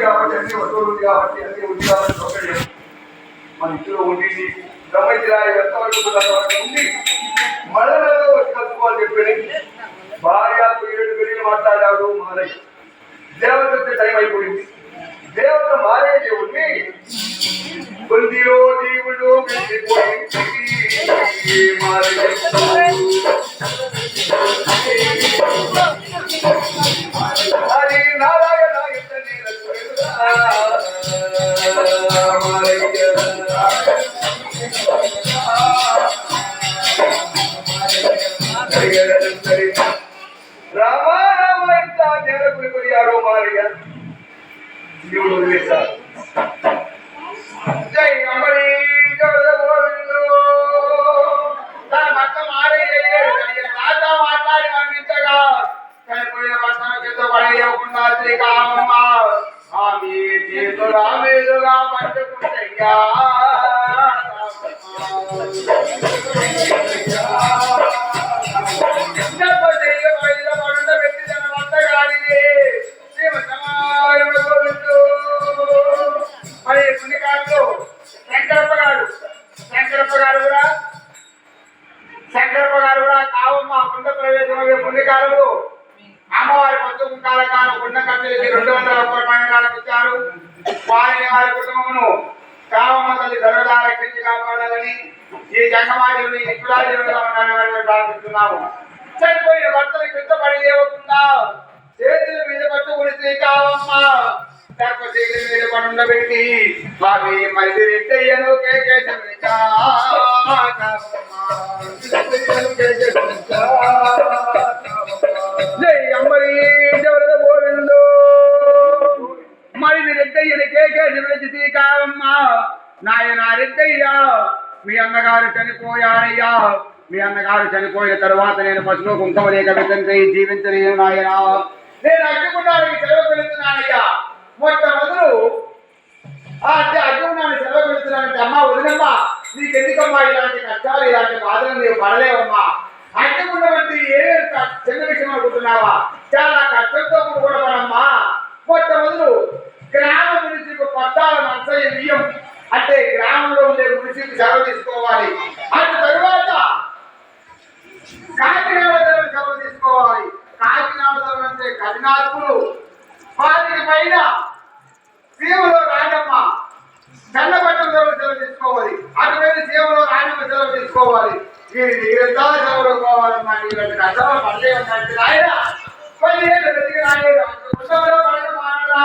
కాబట్టి అన్ని వస్తువులు ఉంది కాబట్టి అన్ని ఉంది కాబట్టి సౌకర్యం మన ఇంట్లో ఉండి నీకు గమనించాలి ఎంతవరకు ఉండి మళ్ళీ వచ్చి కలుసుకోవాలి చెప్పి భార్యకు 7 గడియలు మాట్లాడాడు మారయ్య. దేవత వచ్చే టైం అయిపోయింది. దేవత మారే దేవుడిని బుద్ధిలో దేవుడు అది నారాయణ రామారామ ఎంత నేలకు పోయారో మారయ్య దేవుడు వదిలేశారు. జై అమరీ గోవిందు తన భర్త మారేతో మాట్లాడి పంపించగా చనిపోయిన భర్తను చేత పడేయకుండా శ్రీకామమ్మ ఆమె చేతుల మీదుగా పట్టుకుంటయ్యా పెట్టి తన భర్త గారిని మరి పుణ్యకారులు శంకరప్ప గారు కూడా కావమ్మ కుండ ప్రవేశం పుణ్యకారులు అమ్మవారి పొత్తు కుంకాల కాలం కుండ ఖర్చులకి 200 రూపాయలు ఇచ్చారు. వారి కుటుంబమును కావమ్మ తల్లి సర్వదా రక్షించి కాపాడాలని ఈ జంగమాజుని నిపుణాజీవులుగా ఉండాలని ప్రార్థిస్తున్నాము. చనిపోయిన భర్తలు కిందపడి లేవకుండా చేతుల మీద పట్టుకుని శ్రీకావమ్మ సర్పశీలి మీద పడుండబెట్టి స్వామి మరిది రెట్టయ్యను జై అంబరీ జవరద గోవిందో మరిది రెట్టయ్యని కేకేసి పిలిచి శ్రీకావమ్మ నాయన రెట్టయ్యా మీ అన్నగారు చనిపోయారయ్యా. మీ అన్నగారు చనిపోయిన తరువాత నేను పశువు కుంకుమ లేక విధంగా జీవించలేను నాయన. నేను అడ్డుకున్నానికి సెలవు పెడుతున్నానయ్యా. మొట్టమొదలు అంటే అడ్డుకున్నాను సెలవు పెడుతున్నానంటే అమ్మ వదినమ్మా నీకెందుకమ్మా ఇలాంటి కష్టాలు ఇలాంటి బాధలు నీవు పడలేవమ్మా. అడ్డుకున్నవంటి ఏ చిన్న విషయం అనుకుంటున్నావా? చాలా కష్టంతో కూడా పడమ్మా. మొట్టమొదలు గ్రామ మునిసిపు పట్టాల నర్సయ్య బియ్యం అంటే గ్రామంలో ఉండే మునిసిపు సెలవు తీసుకోవాలి. అటు తరువాత కాకినాడ సెలవు తీసుకోవాలి. కాకినాడ అంటే కఠినాత్ములు వారికి పైన సీమలో రాజమ్మ చల్లబట్టం సెలవు తీసుకోవాలి. అటువైపు సీమలో రాజమ్మ సెలవు తీసుకోవాలి. మీరంతా సెలవులు పోవాలమ్మా. నీకు కష్టం పడలేదంటే ఆయన 10 ఏళ్ళు వెతికి రాలేదు.